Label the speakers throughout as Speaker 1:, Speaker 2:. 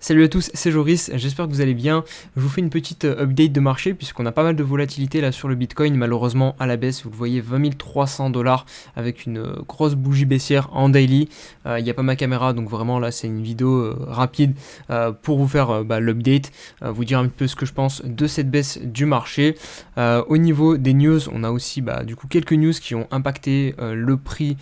Speaker 1: Salut à tous, c'est Joris, j'espère que vous allez bien. Je vous fais une petite update de marché puisqu'on a pas mal de volatilité là sur le Bitcoin, malheureusement à la baisse. Vous le voyez, 20 300 dollars avec une grosse bougie baissière en daily. Il n'y a pas ma caméra, donc vraiment là c'est une vidéo rapide pour vous faire l'update, vous dire un peu ce que je pense de cette baisse du marché. Au niveau des news, on a aussi du coup quelques news qui ont impacté le prix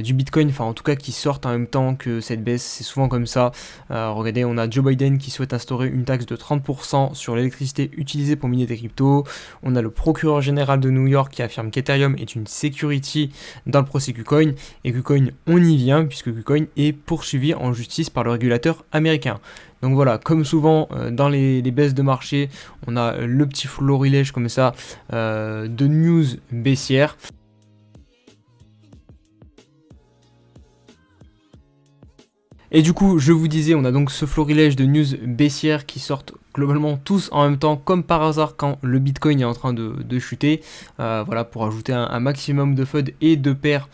Speaker 1: du Bitcoin, enfin en tout cas qui sortent en même temps que cette baisse. C'est souvent comme ça. Regardez, on a Joe Biden qui souhaite instaurer une taxe de 30% sur l'électricité utilisée pour miner des cryptos. On a le procureur général de New York qui affirme qu'Ethereum est une security dans le procès KuCoin. Et KuCoin, on y vient puisque KuCoin est poursuivi en justice par le régulateur américain. Donc voilà, comme souvent dans les baisses de marché, on a le petit florilège comme ça de news baissières. Et du coup, je vous disais, on a donc ce florilège de news baissières qui sortent globalement tous en même temps, comme par hasard quand le Bitcoin est en train de chuter. Voilà, pour ajouter un maximum de FUD et de peur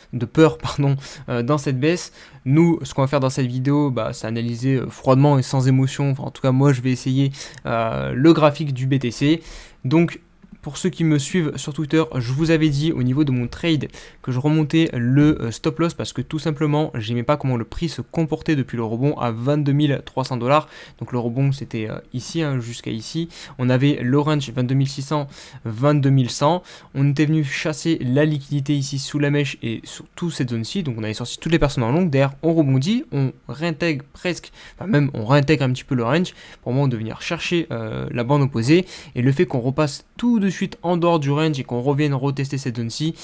Speaker 1: dans cette baisse. Nous, ce qu'on va faire dans cette vidéo, c'est analyser froidement et sans émotion. Enfin, en tout cas, moi, je vais essayer le graphique du BTC. Donc, pour ceux qui me suivent sur Twitter, je vous avais dit au niveau de mon trade que je remontais le stop loss parce que tout simplement, j'aimais pas comment le prix se comportait depuis le rebond à 22 300 dollars. Donc le rebond c'était ici, jusqu'à ici. On avait le range 22 600, 22 100. On était venu chasser la liquidité ici sous la mèche et surtout cette zone-ci. Donc on avait sorti toutes les personnes en longue. Derrière, on rebondit, on réintègre presque, enfin même on réintègre un petit peu le range pour moi de venir chercher la bande opposée. Et le fait qu'on repasse tout de suite en dehors du range et qu'on revienne retester cette zone-ci,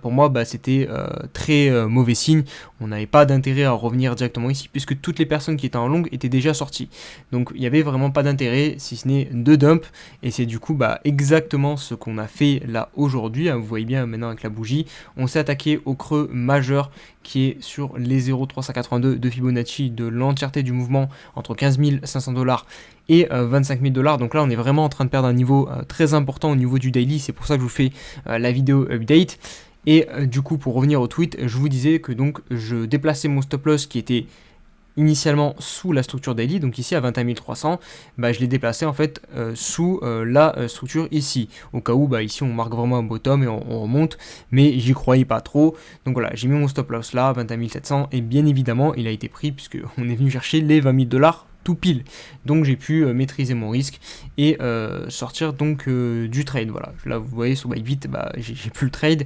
Speaker 1: pour moi c'était très mauvais signe. On n'avait pas d'intérêt à revenir directement ici puisque toutes les personnes qui étaient en longue étaient déjà sorties. Donc il n'y avait vraiment pas d'intérêt si ce n'est de dump, et c'est du coup exactement ce qu'on a fait là aujourd'hui. Vous voyez bien maintenant avec la bougie, on s'est attaqué au creux majeur qui est sur les 0,382 de Fibonacci de l'entièreté du mouvement entre 15 500 dollars et 25 000 dollars. Donc là on est vraiment en train de perdre un niveau très important au niveau du daily. C'est pour ça que je vous fais la vidéo update. Et du coup, pour revenir au tweet, je vous disais que donc je déplaçais mon stop loss qui était initialement sous la structure daily, donc ici à 21 300, je l'ai déplacé en fait sous la structure ici, au cas où ici on marque vraiment un bottom et on remonte, mais j'y croyais pas trop. Donc voilà, j'ai mis mon stop loss là, 21 700, et bien évidemment il a été pris puisque on est venu chercher les 20 000 dollars tout pile. Donc j'ai pu maîtriser mon risque et sortir donc du trade. Voilà, là vous voyez sur Bybit, j'ai plus le trade,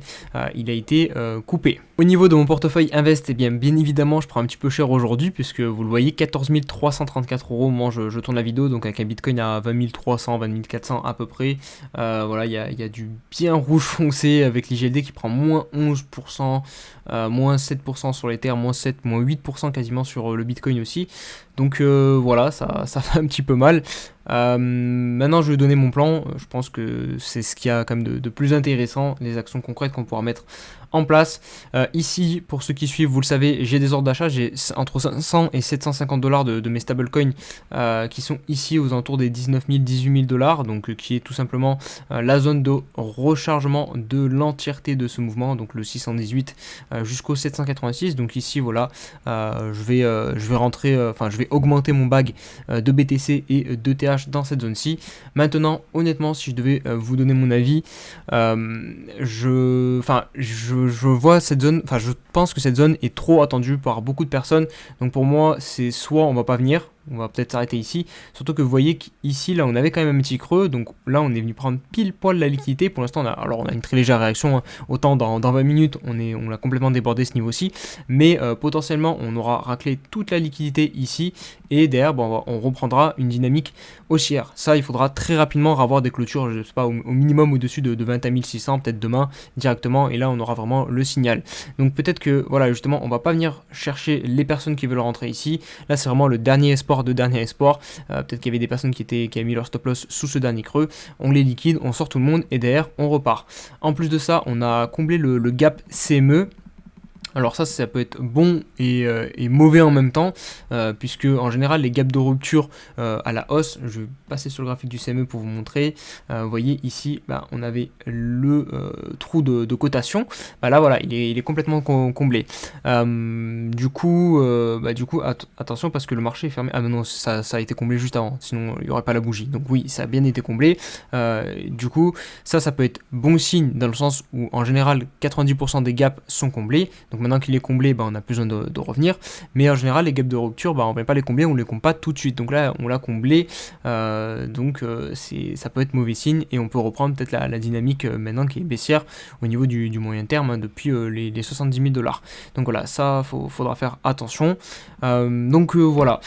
Speaker 1: il a été coupé. Au niveau de mon portefeuille Invest, bien évidemment je prends un petit peu cher aujourd'hui puisque vous le voyez, 14 334 euros. Moi je tourne la vidéo donc avec un Bitcoin à 20 300, 20 400 à peu près. Voilà, il y a du bien rouge foncé avec l'IGLD qui prend moins 11%, moins 7% sur l'Ether, moins 7, moins 8% quasiment sur le Bitcoin aussi. Donc voilà, ça fait un petit peu mal. Maintenant je vais donner mon plan. Je pense que c'est ce qu'il y a quand même de plus intéressant, les actions concrètes qu'on pourra mettre en place. Ici, pour ceux qui suivent, vous le savez, j'ai des ordres d'achat, j'ai entre 500 et 750 dollars de mes stablecoins qui sont ici aux alentours des 19 000, 18 000 dollars, donc qui est tout simplement la zone de rechargement de l'entièreté de ce mouvement, donc le 618 jusqu'au 786. Donc ici, voilà, je vais rentrer, je vais augmenter mon bag de BTC et de TH dans cette zone-ci. Maintenant, honnêtement, si je devais vous donner mon avis, je vois cette zone, je pense que cette zone est trop attendue par beaucoup de personnes. Donc pour moi, c'est soit on va pas venir, on va peut-être s'arrêter ici, surtout que vous voyez qu'ici là on avait quand même un petit creux, donc là on est venu prendre pile poil la liquidité. Pour l'instant on a une très légère réaction, autant dans 20 minutes on a complètement débordé ce niveau-ci, mais potentiellement on aura raclé toute la liquidité ici, et derrière on reprendra une dynamique haussière. Ça, il faudra très rapidement avoir des clôtures, je sais pas, au minimum au-dessus de 21 600, peut-être demain directement, et là on aura vraiment le signal. Donc peut-être que voilà, justement on va pas venir chercher les personnes qui veulent rentrer ici. Là c'est vraiment le dernier espoir de dernier espoir. Peut-être qu'il y avait des personnes qui avaient mis leur stop loss sous ce dernier creux. On les liquide, on sort tout le monde et derrière on repart. En plus de ça, on a comblé le gap CME. Alors ça peut être bon et mauvais en même temps, puisque en général les gaps de rupture à la hausse, je vais passer sur le graphique du CME pour vous montrer, vous voyez ici on avait le trou de cotation, là voilà il est complètement comblé. Du coup attention parce que le marché est fermé, ah non ça a été comblé juste avant, sinon il n'y aurait pas la bougie, donc oui ça a bien été comblé. Du coup ça peut être bon signe dans le sens où en général 90% des gaps sont comblés, donc maintenant qu'il est comblé, on n'a plus besoin de revenir, mais en général les gaps de rupture, on ne va pas les combler, on les comble pas tout de suite, donc là on l'a comblé, ça peut être mauvais signe, et on peut reprendre peut-être la dynamique maintenant qui est baissière au niveau du moyen terme, depuis les 70 000 $. Donc voilà, ça faudra faire attention. Voilà,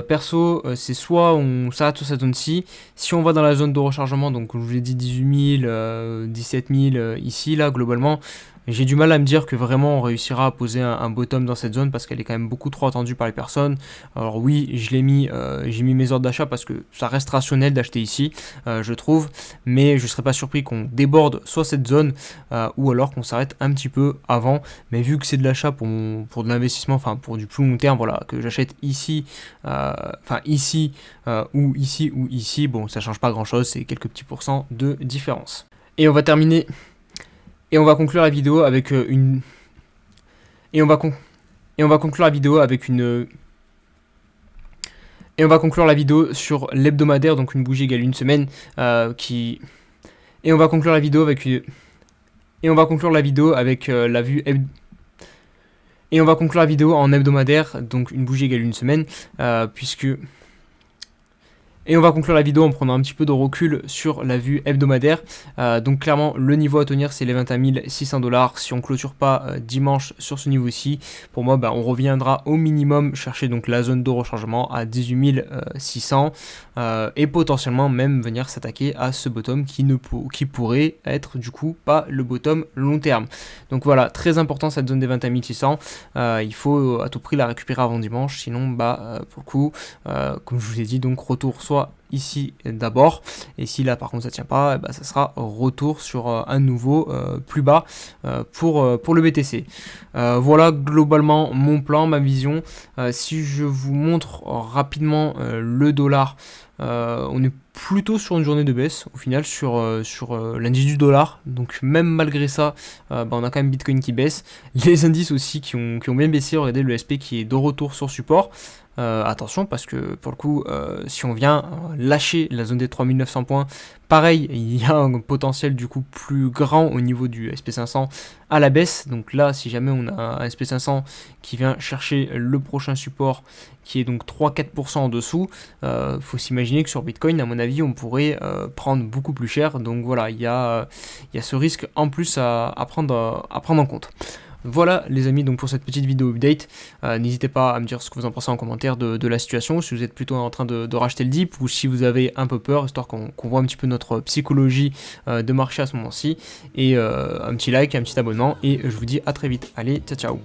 Speaker 1: perso c'est soit on s'arrête sur cette zone-ci, si on va dans la zone de rechargement, donc comme je vous l'ai dit 18 000, 17 000 ici, là globalement, j'ai du mal à me dire que vraiment on réussira à poser un bottom dans cette zone parce qu'elle est quand même beaucoup trop attendue par les personnes. Alors oui, j'ai mis mes ordres d'achat parce que ça reste rationnel d'acheter ici, je trouve, mais je ne serais pas surpris qu'on déborde soit cette zone ou alors qu'on s'arrête un petit peu avant. Mais vu que c'est de l'achat pour de l'investissement, enfin pour du plus long terme, voilà, que j'achète ici, ici ou ici, bon ça change pas grand chose, c'est quelques petits pourcents de différence. Et on va terminer. Et on va conclure la vidéo avec Et on va conclure la vidéo avec une... Et on va conclure la vidéo sur l'hebdomadaire, donc une bougie égale une semaine, Et on va conclure la vidéo avec une... Et on va conclure la vidéo avec la vue... Et on va conclure la vidéo en hebdomadaire, donc une bougie égale une semaine, Et on va conclure la vidéo en prenant un petit peu de recul sur la vue hebdomadaire. Donc clairement, le niveau à tenir, c'est les 21 600 $. Si on clôture pas dimanche sur ce niveau-ci, pour moi, on reviendra au minimum chercher donc la zone de rechargement à 18 600 et potentiellement même venir s'attaquer à ce bottom qui pourrait être du coup pas le bottom long terme. Donc voilà, très important cette zone des 21 600. Il faut à tout prix la récupérer avant dimanche, sinon pour le coup, comme je vous ai dit, donc retour soit ici d'abord, et si là par contre ça tient pas, ça sera retour sur un nouveau plus bas pour le BTC. Voilà globalement mon plan, ma vision. Si je vous montre rapidement le dollar, on est plutôt sur une journée de baisse au final sur l'indice du dollar, donc même malgré ça on a quand même Bitcoin qui baisse, les indices aussi qui ont bien baissé. Regardez le SP qui est de retour sur support. Attention parce que pour le coup si on vient lâcher la zone des 3900 points, pareil il y a un potentiel du coup plus grand au niveau du SP500 à la baisse. Donc là si jamais on a un SP500 qui vient chercher le prochain support qui est donc 3-4% en dessous, faut s'imaginer que sur Bitcoin à mon avis on pourrait prendre beaucoup plus cher. Donc voilà, il y a ce risque en plus à prendre en compte. Voilà les amis, donc pour cette petite vidéo update, n'hésitez pas à me dire ce que vous en pensez en commentaire de la situation, si vous êtes plutôt en train de racheter le dip ou si vous avez un peu peur, histoire qu'on voit un petit peu notre psychologie de marché à ce moment-ci. Et un petit like, un petit abonnement, et je vous dis à très vite. Allez, ciao ciao.